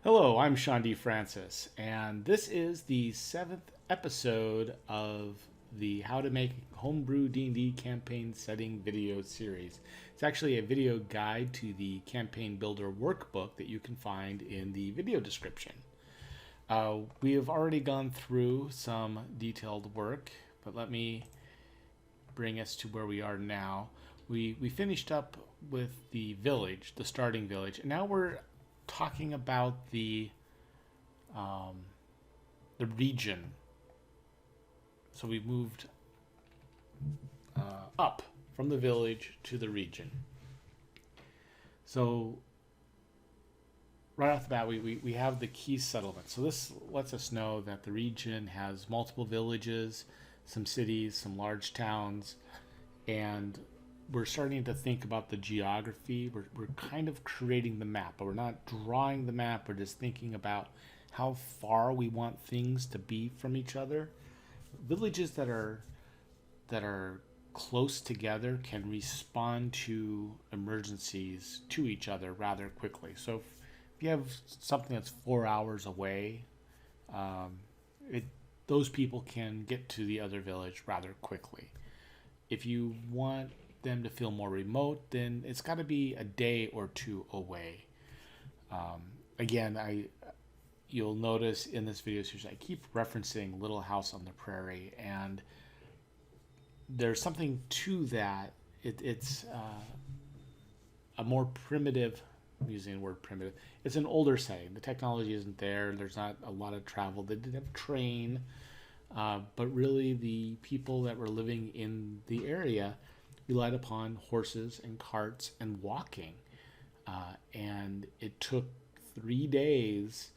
Hello, I'm Sean D. Francis, and this is the seventh episode of the How to Make Homebrew D&D Campaign Setting video series. It's actually a video guide to the Campaign Builder Workbook that you can find in the video description. We have already gone through some detailed work, but let me bring us to where we are now. We finished up with the village, the starting village, and now we're talking about the region. So we moved up from the village to the region. So right off the bat, we have the key settlement. So this lets us know that the region has multiple villages, some cities, some large towns, and we're starting to think about the geography. We're kind of creating the map, but we're not drawing the map. We're just thinking about how far we want things to be from each other. Villages that are close together can respond to emergencies to each other rather quickly. So if you have something that's 4 hours away, those people can get to the other village rather quickly. If you want them to feel more remote, then it's got to be a day or two away. Again, you'll notice in this video series I keep referencing Little House on the Prairie, and there's something to that. It's a more primitive, I'm using the word primitive, it's an older setting. The technology isn't there. There's not a lot of travel. They didn't have a train, but really the people that were living in the area relied upon horses and carts and walking. And it took 3 days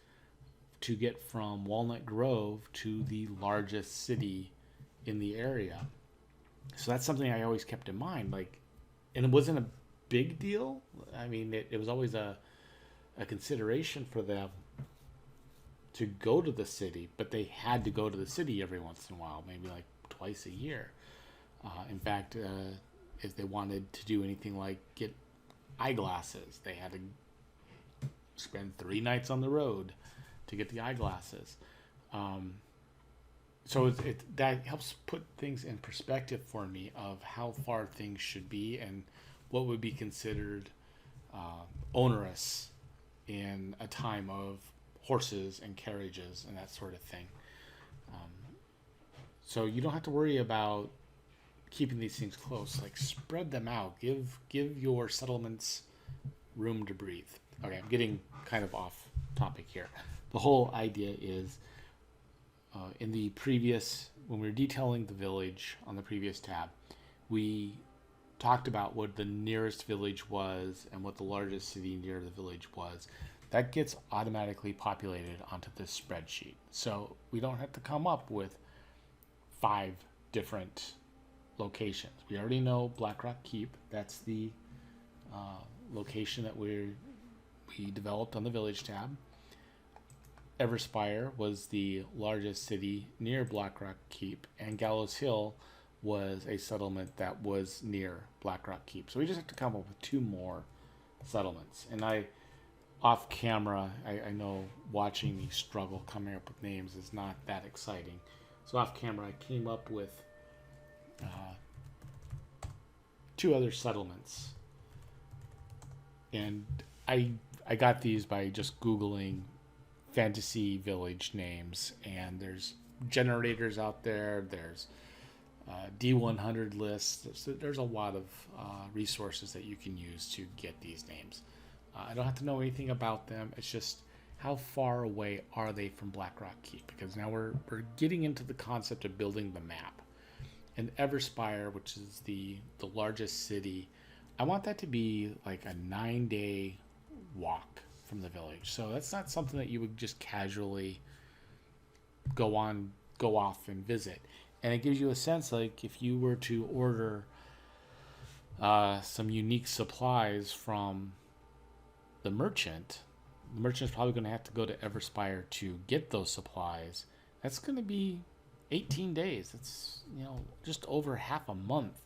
to get from Walnut Grove to the largest city in the area. So that's something I always kept in mind. And it wasn't a big deal. I mean, it was always a consideration for them to go to the city, but they had to go to the city every once in a while, maybe like twice a year. In fact, if they wanted to do anything like get eyeglasses, they had to spend 3 nights on the road to get the eyeglasses. So that helps put things in perspective for me of how far things should be and what would be considered onerous in a time of horses and carriages and that sort of thing. So you don't have to worry about keeping these things close. Spread them out. Give your settlements room to breathe. Okay, I'm getting kind of off topic here. The whole idea is in the previous, when we were detailing the village on the previous tab, we talked about what the nearest village was and what the largest city near the village was. That gets automatically populated onto this spreadsheet. So we don't have to come up with 5 different locations. We already know Blackrock Keep. That's the location that we developed on the village tab. Everspire was the largest city near Blackrock Keep, and Gallows Hill was a settlement that was near Blackrock Keep. So we just have to come up with 2 more settlements. And off camera, I know watching me struggle coming up with names is not that exciting. So off camera, I came up with 2 other settlements, and I got these by just Googling fantasy village names, and there's generators out there, there's D100 lists, there's a lot of resources that you can use to get these names. I don't have to know anything about them. It's just how far away are they from Blackrock Keep, because now we're getting into the concept of building the map. And Everspire, which is the largest city, I want that to be like a 9-day walk from the village. So that's not something that you would just casually go off and visit. And it gives you a sense, like if you were to order some unique supplies from the merchant's probably going to have to go to Everspire to get those supplies. That's going to be 18 days. That's just over half a month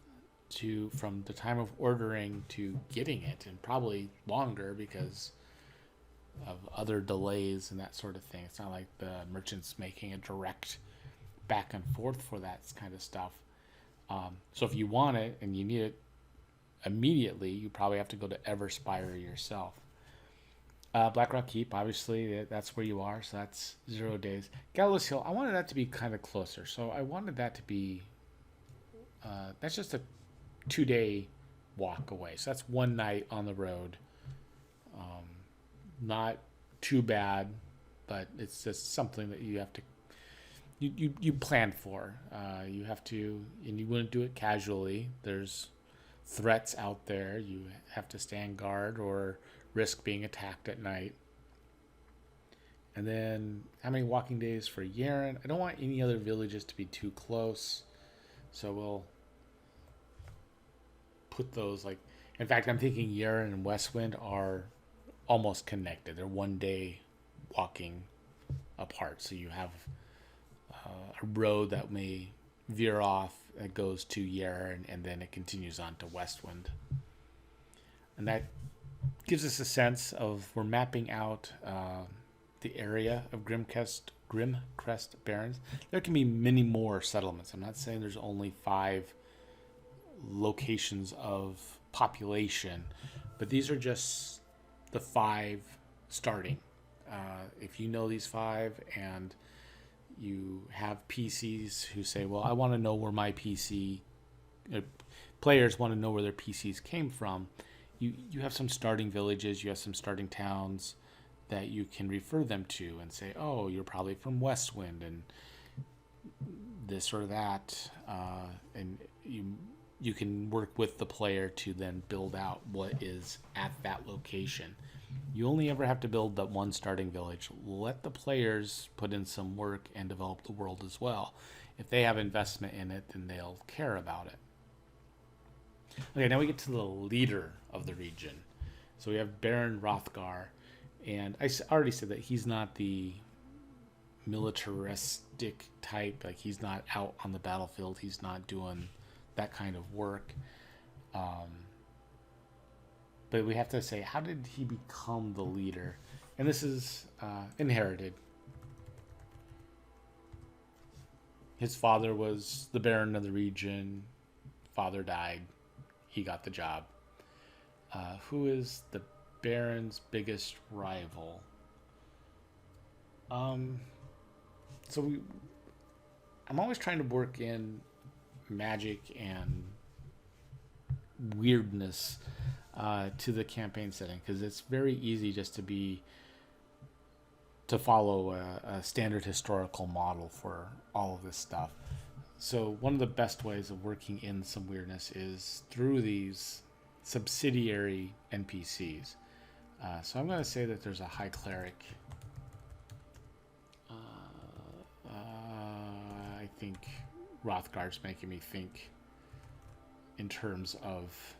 from the time of ordering to getting it, and probably longer because other delays and that sort of thing. It's not like the merchant's making a direct back and forth for that kind of stuff. So if you want it and you need it immediately, you probably have to go to Everspire yourself. Blackrock Keep, obviously, that's where you are, so that's 0 days. Gallows Hill, I wanted that to be kind of closer, so I wanted that to be, that's just a 2-day walk away, so that's 1 night on the road. Not too bad, but it's just something that you have to, you plan for. You have to, and you wouldn't do it casually. There's threats out there. You have to stand guard or risk being attacked at night. And then how many walking days for Yaren? I don't want any other villages to be too close, so we'll put those like, in fact, I'm thinking Yaren and Westwind are almost connected. They're 1 day walking apart, so you have a road that may veer off that goes to Yaren, and then it continues on to Westwind. And that gives us a sense of, we're mapping out the area of Grimcrest Barrens. There can be many more settlements. I'm not saying there's only 5 locations of population, but these are just the 5 starting. If you know these 5 and you have PCs who say, well, I want to know where my players want to know where their PCs came from, you have some starting villages, you have some starting towns that you can refer them to and say, oh, you're probably from Westwind and this or that, and you can work with the player to then build out what is at that location. You only ever have to build that 1 starting village. Let the players put in some work and develop the world as well. If they have investment in it, then they'll care about it. Okay, now we get to the leader of the region. So we have Baron Rothgar, and I already said that he's not the militaristic type. Like, he's not out on the battlefield. He's not doing that kind of work. But we have to say, how did he become the leader? And this is inherited. His father was the Baron of the region. Father died. He got the job. Who is the Baron's biggest rival? I'm always trying to work in magic and weirdness to the campaign setting, because it's very easy just to follow a standard historical model for all of this stuff. So one of the best ways of working in some weirdness is through these subsidiary NPCs. So I'm going to say that there's a High Cleric. I think Rothgar's making me think in terms of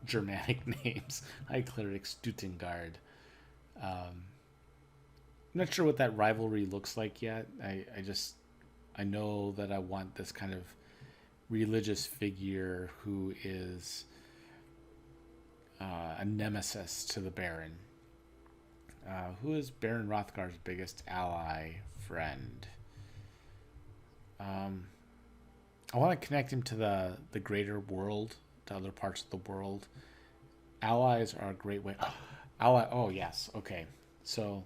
Germanic names. High Cleric Stutengard. I'm not sure what that rivalry looks like yet. I know that I want this kind of religious figure who is a nemesis to the Baron. Who is Baron Rothgar's biggest ally, friend? I want to connect him to the greater world, to other parts of the world. Allies are a great way. Oh, yes. Okay. So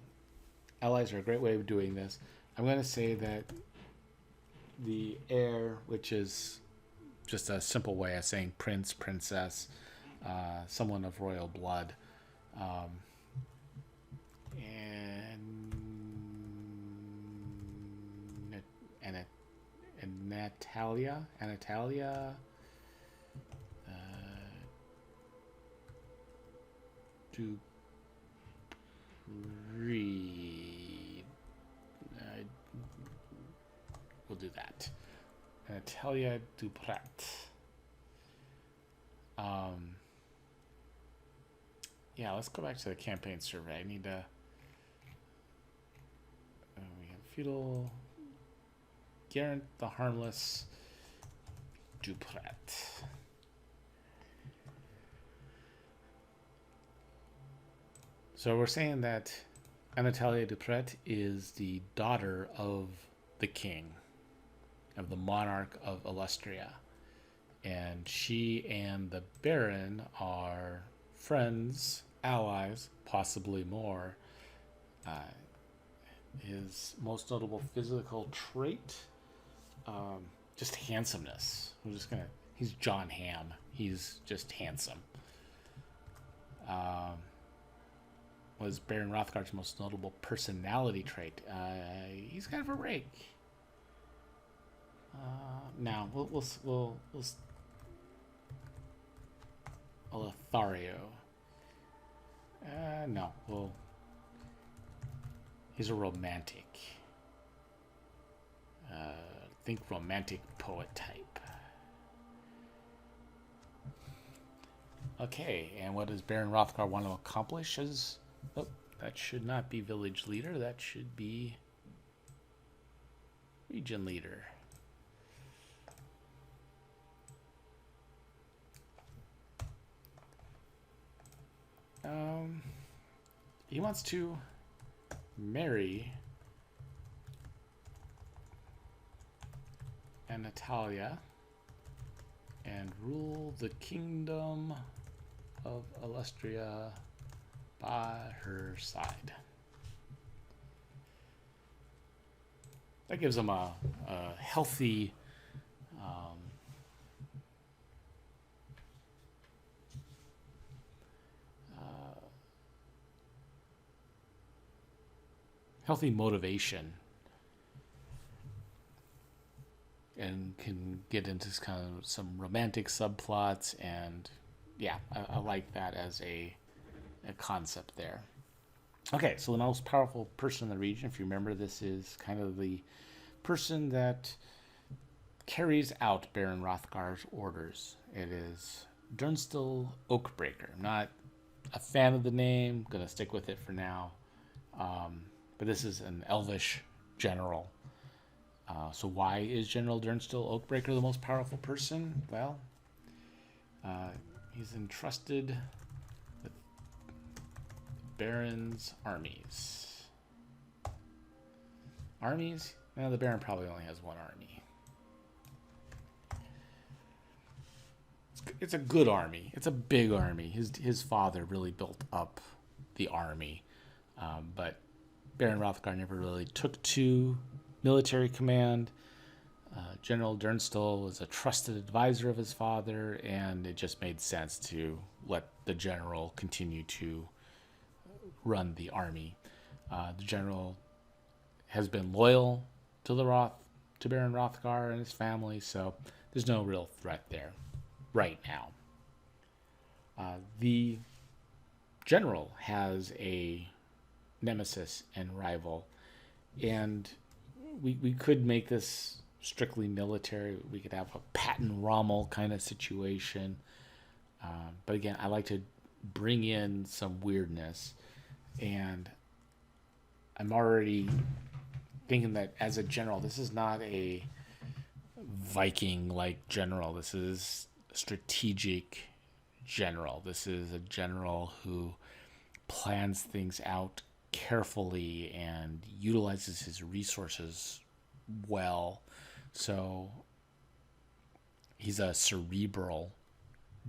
allies are a great way of doing this. I'm going to say that the heir, which is just a simple way of saying prince, princess, someone of royal blood, and Natalia, we'll do that. Natalia Duprat. Yeah, let's go back to the campaign survey. I need to. We have feudal. Garant the Harmless. Duprat. So we're saying that Anatalia Dupret is the daughter of the king, of the monarch of Illustria. And she and the Baron are friends, allies, possibly more. His most notable physical trait, just handsomeness. He's John Hamm. He's just handsome. Was Baron Rothgar's most notable personality trait? He's kind of a rake. Now we'll Lothario. No, he's a romantic. Think romantic poet type. Okay, and what does Baron Rothgar want to accomplish? That should not be village leader. That should be region leader. He wants to marry Anatalia and rule the kingdom of Illustria by her side. That gives him a healthy healthy motivation, and can get into kind of some romantic subplots, and yeah, I like that as a concept there. Okay, so the most powerful person in the region, if you remember, this is kind of the person that carries out Baron Rothgar's orders. It is Durnstil Oakbreaker. I'm not a fan of the name, gonna stick with it for now. But this is an elvish general. So why is General Durnstil Oakbreaker the most powerful person? Well, he's entrusted with Baron's armies. Armies? Well, the Baron probably only has one army. It's a good army. It's a big army. His father really built up the army. But Baron Rothgar never really took to military command. General Durnstil was a trusted advisor of his father, and it just made sense to let the general continue to run the army. The general has been loyal to Baron Rothgar and his family, so there's no real threat there right now. The general has a nemesis and rival, and we could make this strictly military. We could have a Patton Rommel kind of situation, but again, I like to bring in some weirdness, and I'm already thinking that as a general, this is not a Viking-like general. This is a strategic general. This is a general who plans things out carefully and utilizes his resources well. So he's a cerebral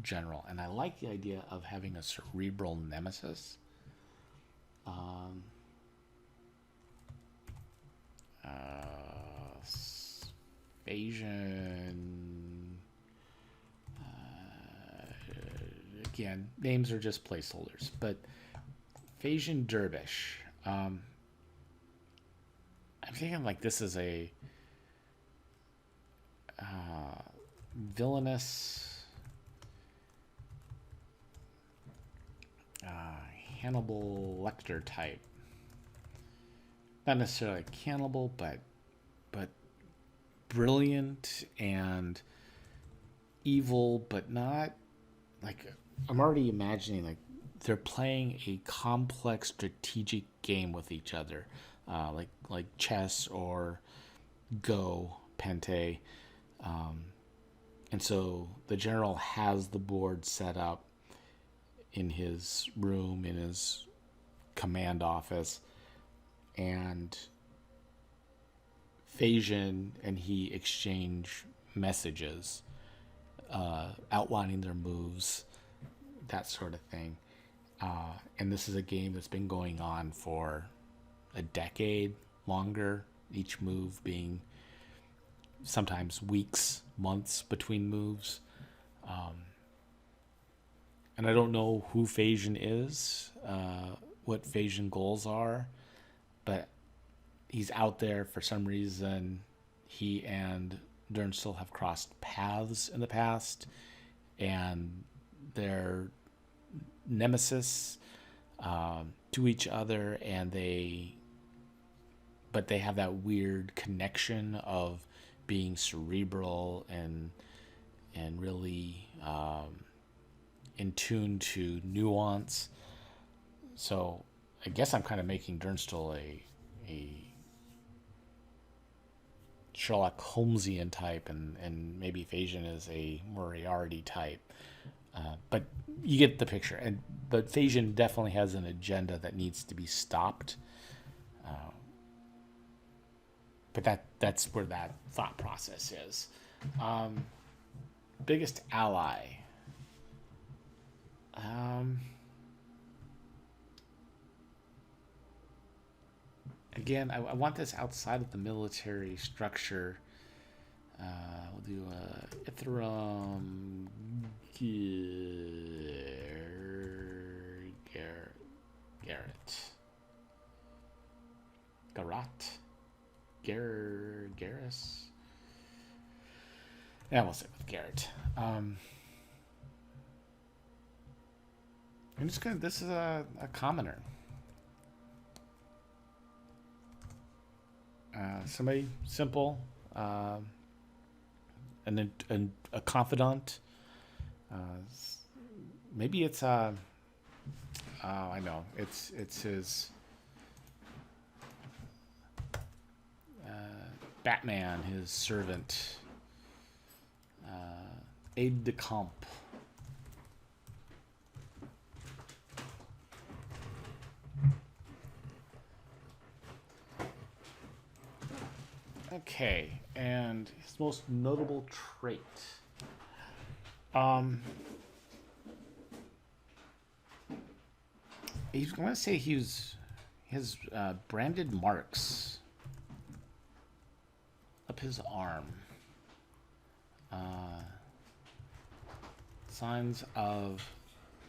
general, and I like the idea of having a cerebral nemesis. Asian. Again, names are just placeholders, but Phasian Dervish. I'm thinking like this is a villainous Hannibal Lecter type. Not necessarily a cannibal, but brilliant and evil, but not like, I'm already imagining like they're playing a complex strategic game with each other, like chess or Go, Pente. And so the general has the board set up in his room, in his command office, and Phasian and he exchange messages, outlining their moves, that sort of thing. And this is a game that's been going on for a decade longer, each move being sometimes weeks, months between moves. And I don't know who Phasian is, what Phasian goals are, but he's out there for some reason. He and Durnstill have crossed paths in the past, and they're nemesis to each other, but they have that weird connection of being cerebral and really in tune to nuance. So I guess I'm kind of making Durnstill a Sherlock Holmesian type, and maybe Phasian is a Moriarty type. But you get the picture. But Phasian definitely has an agenda that needs to be stopped. But that's where that thought process is. Biggest ally. Again, I want this outside of the military structure. We'll do Ithram Garrus. Yeah, we'll stick with Garrett. I'm just gonna. This is a commoner. Somebody simple, and a confidant. Maybe it's I know it's his Batman, his servant, aide de camp. Okay, and his most notable trait. I want to say he has branded marks up his arm. Signs of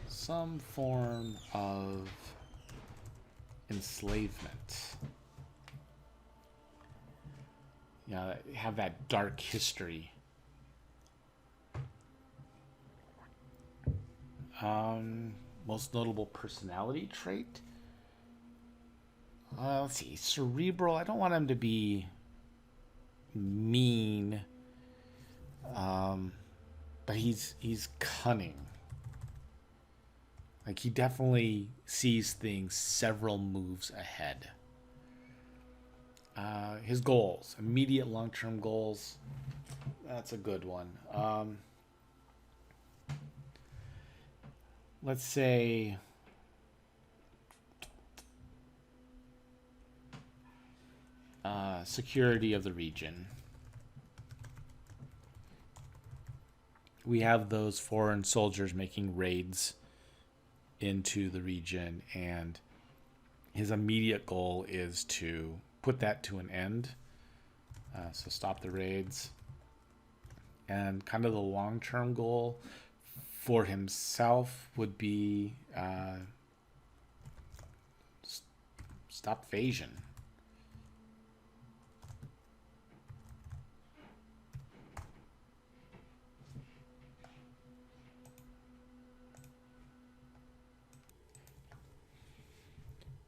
some form of enslavement. Have that dark history. Most notable personality trait. Let's see, cerebral. I don't want him to be mean, but he's cunning. Like, he definitely sees things several moves ahead. His goals, immediate long-term goals. That's a good one. Let's say security of the region. We have those foreign soldiers making raids into the region, and his immediate goal is to put that to an end. So stop the raids. And kind of the long-term goal for himself would be stop Phasian.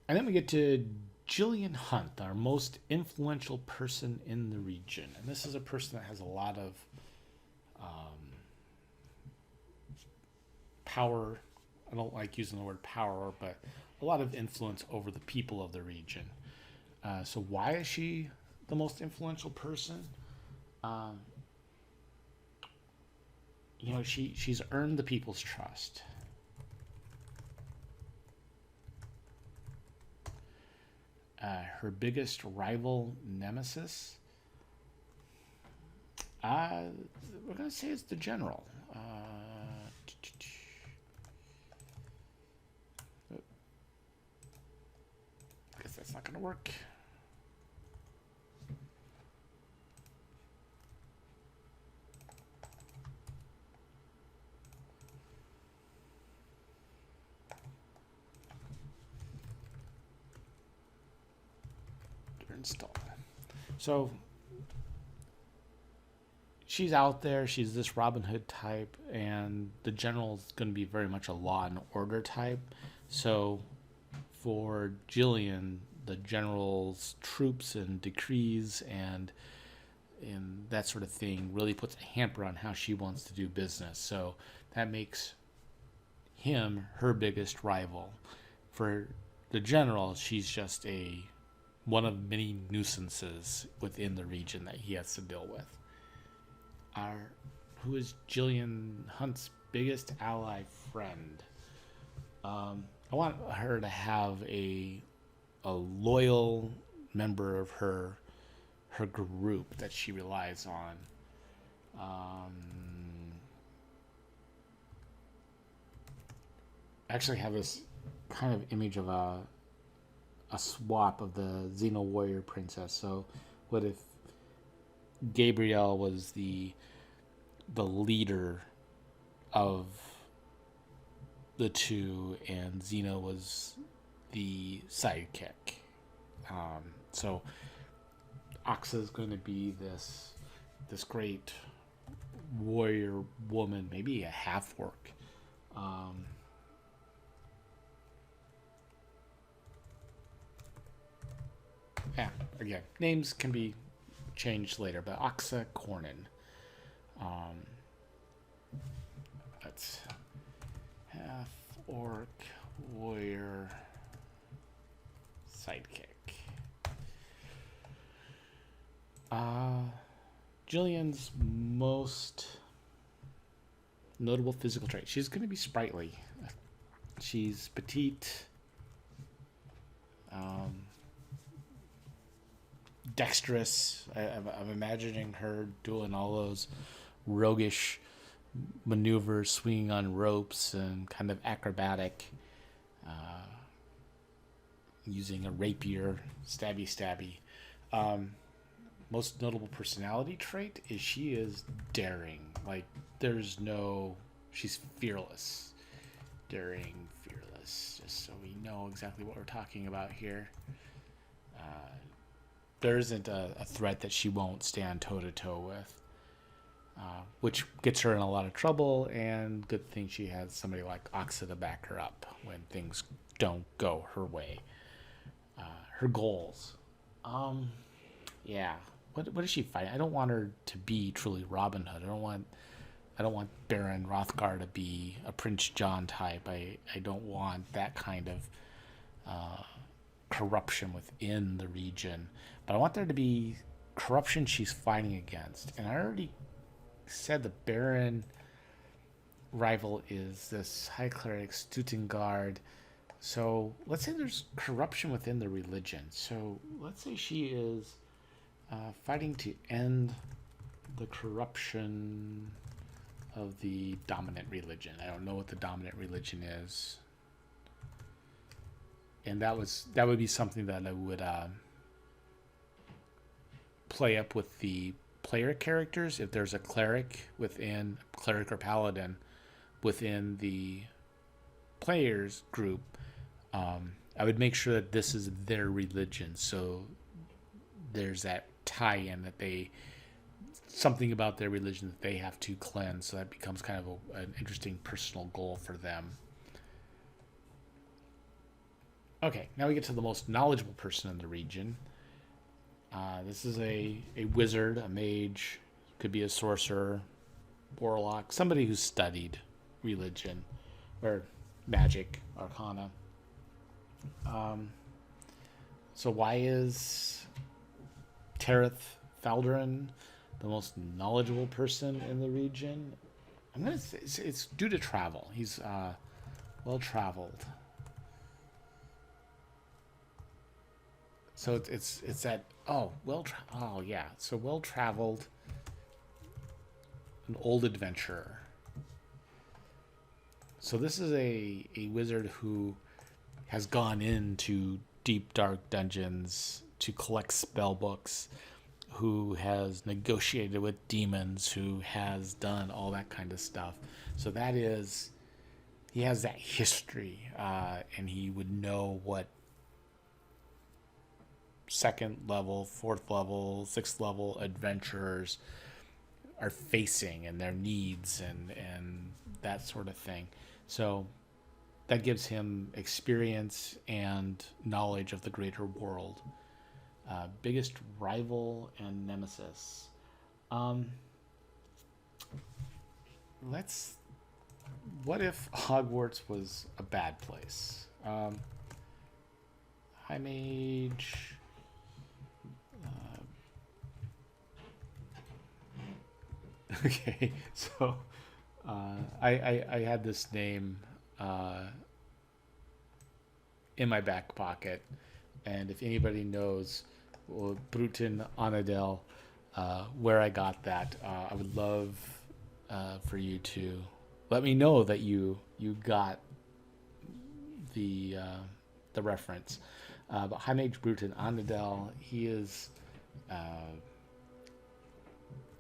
And then we get to Jillian Hunt, our most influential person in the region. And this is a person that has a lot of power. I don't like using the word power, but a lot of influence over the people of the region. So why is she the most influential person? She's earned the people's trust. Her biggest rival nemesis. We're gonna say it's the general. I guess that's not gonna work. Install. So she's out there. She's this Robin Hood type, and the general's going to be very much a law and order type. So for Jillian, the general's troops and decrees and that sort of thing really puts a hamper on how she wants to do business. So that makes him her biggest rival. For the general, she's just one of many nuisances within the region that he has to deal with. Who is Jillian Hunt's biggest ally friend? I want her to have a loyal member of her group that she relies on. I actually have this kind of image of a swap of the Xeno warrior princess. So what if Gabrielle was the leader of the two and Xeno was the sidekick? So Axa is going to be this great warrior woman, maybe a half-orc. Yeah, again, names can be changed later, but Axa Cornin. That's half-orc warrior sidekick. Jillian's most notable physical trait. She's going to be sprightly. She's petite. Dexterous. I'm imagining her doing all those roguish maneuvers, swinging on ropes, and kind of acrobatic, using a rapier, stabby. Most notable personality trait is she is daring. Like, she's fearless. Daring, fearless. Just so we know exactly what we're talking about here. There isn't a threat that she won't stand toe-to-toe with, which gets her in a lot of trouble, and good thing she has somebody like Axa to back her up when things don't go her way. Her goals. Yeah. What does she fight? I don't want her to be truly Robin Hood. I don't want Baron Rothgar to be a Prince John type. I don't want that kind of corruption within the region. But I want there to be corruption she's fighting against. And I already said the Baron rival is this High Cleric Stuttgart. So let's say there's corruption within the religion. So let's say she is fighting to end the corruption of the dominant religion. I don't know what the dominant religion is. And that would be something that I would play up with the player characters. If there's a cleric or paladin within the players group, I would make sure that this is their religion. So there's that tie-in that something about their religion that they have to cleanse. So that becomes kind of an interesting personal goal for them. Okay, now we get to the most knowledgeable person in the region. This is a wizard, a mage, could be a sorcerer, warlock, somebody who's studied religion or magic, arcana. So why is Tereth Faldarin the most knowledgeable person in the region? I'm going to say it's due to travel. He's well-traveled. So it's that oh yeah, so well traveled, an old adventurer. So this is a wizard who has gone into deep dark dungeons to collect spell books, who has negotiated with demons, who has done all that kind of stuff. So that is, he has that history, and he would know what second level, fourth level, sixth level adventurers are facing and their needs and that sort of thing. So that gives him experience and knowledge of the greater world. Biggest rival and nemesis. Um, let's. What if Hogwarts was a bad place? High Mage. Okay, so I had this name in my back pocket, and if anybody knows, well, Brutin Anadel, where I got that, I would love for you to let me know that you got the reference. But High Mage Brutin Anadel, he is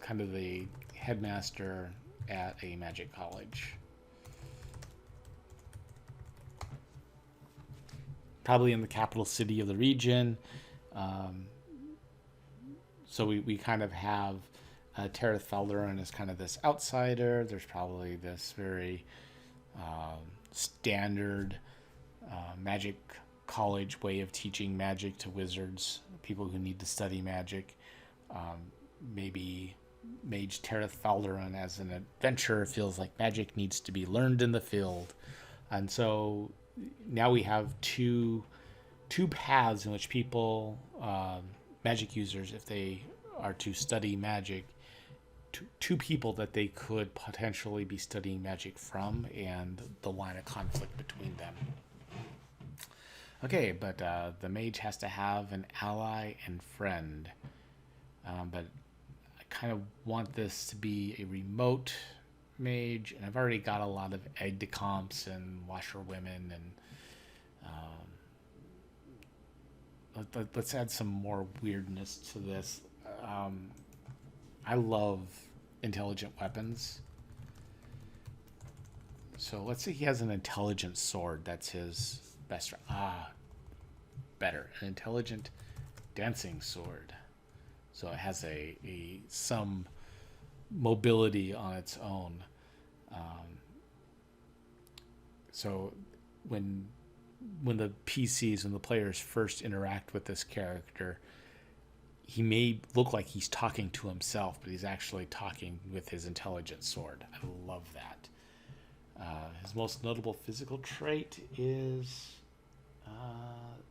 kind of the headmaster at a magic college. Probably in the capital city of the region. So we kind of have Terith Felderin as kind of this outsider. There's probably this very standard magic college way of teaching magic to wizards, people who need to study magic. Maybe Mage Terith Falderon as an adventurer feels like magic needs to be learned in the field. And so now we have two paths in which people, magic users, if they are to study magic, two people that they could potentially be studying magic from, and the line of conflict between them. Okay, but the mage has to have an ally and friend. But I kind of want this to be a remote mage, and I've already got a lot of aide de camps and washerwomen, and let's add some more weirdness to this. I love intelligent weapons. So let's say he has an intelligent sword. That's his best. Better. An intelligent dancing sword. So it has some mobility on its own. So when the PCs and the players first interact with this character, he may look like he's talking to himself, but he's actually talking with his intelligent sword. I love that. His most notable physical trait is,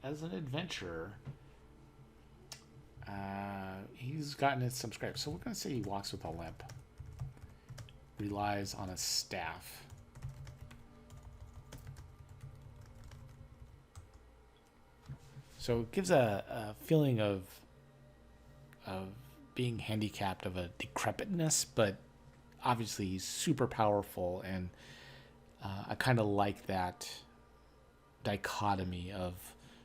as an adventurer, he's gotten some scrapes. So we're going to say he walks with a limp, relies on a staff. So it gives a feeling of being handicapped, of a decrepitness, but obviously he's super powerful, and I kind of like that dichotomy of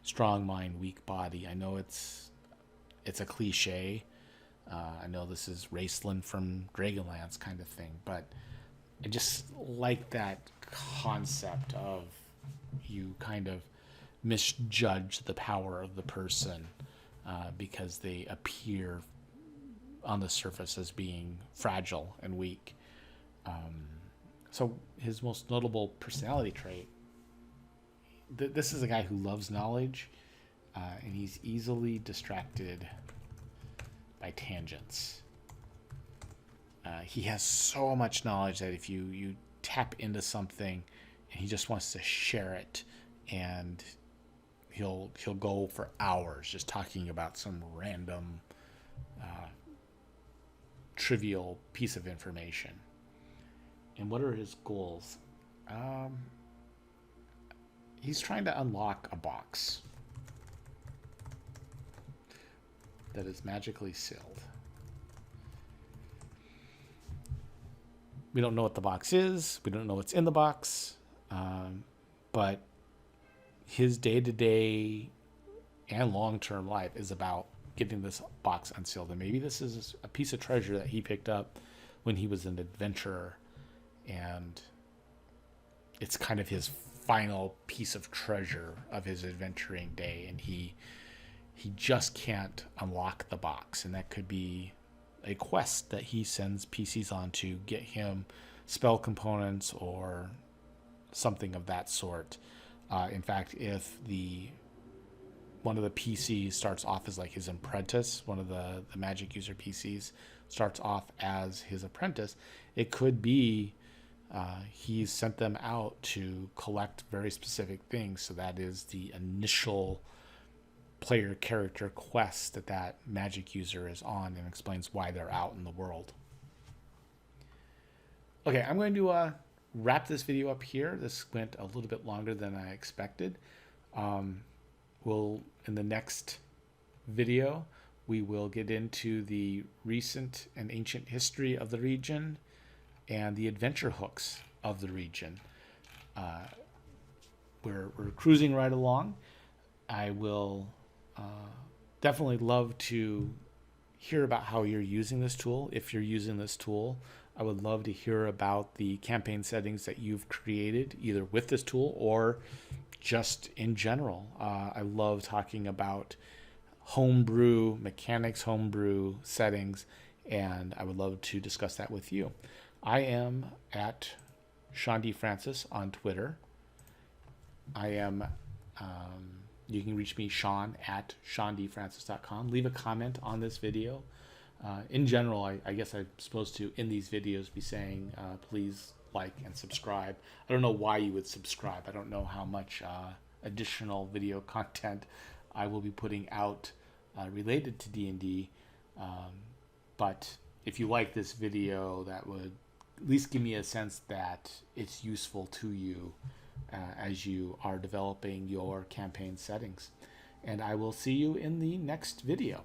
strong mind, weak body. I know it's a cliche. I know this is Raceland from Dragonlance kind of thing, but I just like that concept of you kind of misjudge the power of the person because they appear on the surface as being fragile and weak. So his most notable personality trait, this is a guy who loves knowledge, and he's easily distracted by tangents. He has so much knowledge that if you tap into something and he just wants to share it, and he'll go for hours just talking about some random trivial piece of information. And what are his goals? He's trying to unlock a box. that is magically sealed. We don't know what the box is. We don't know what's in the box. But his day-to-day and long-term life is about getting this box unsealed. And maybe this is a piece of treasure that he picked up when he was an adventurer. And it's kind of his final piece of treasure of his adventuring day. And he just can't unlock the box. And that could be a quest that he sends PCs on to get him spell components or something of that sort. In fact, if one of the PCs starts off as like his apprentice, one of the magic user PCs starts off as his apprentice, it could be he's sent them out to collect very specific things. So that is the initial player character quest that magic user is on, and explains why they're out in the world. Okay, I'm going to wrap this video up here. This went a little bit longer than I expected. In the next video, we will get into the recent and ancient history of the region and the adventure hooks of the region. We're cruising right along. I will definitely love to hear about how you're using this tool. If you're using this tool, I would love to hear about the campaign settings that you've created, either with this tool or just in general. I love talking about homebrew mechanics, homebrew settings, and I would love to discuss that with you. I am at Sean D. Francis on Twitter. I am... you can reach me, Sean, at SeanDFrancis.com. Leave a comment on this video. In general, I guess I'm supposed to, in these videos, be saying, please like and subscribe. I don't know why you would subscribe. I don't know how much additional video content I will be putting out related to D&D. But if you like this video, that would at least give me a sense that it's useful to you as you are developing your campaign settings. And I will see you in the next video.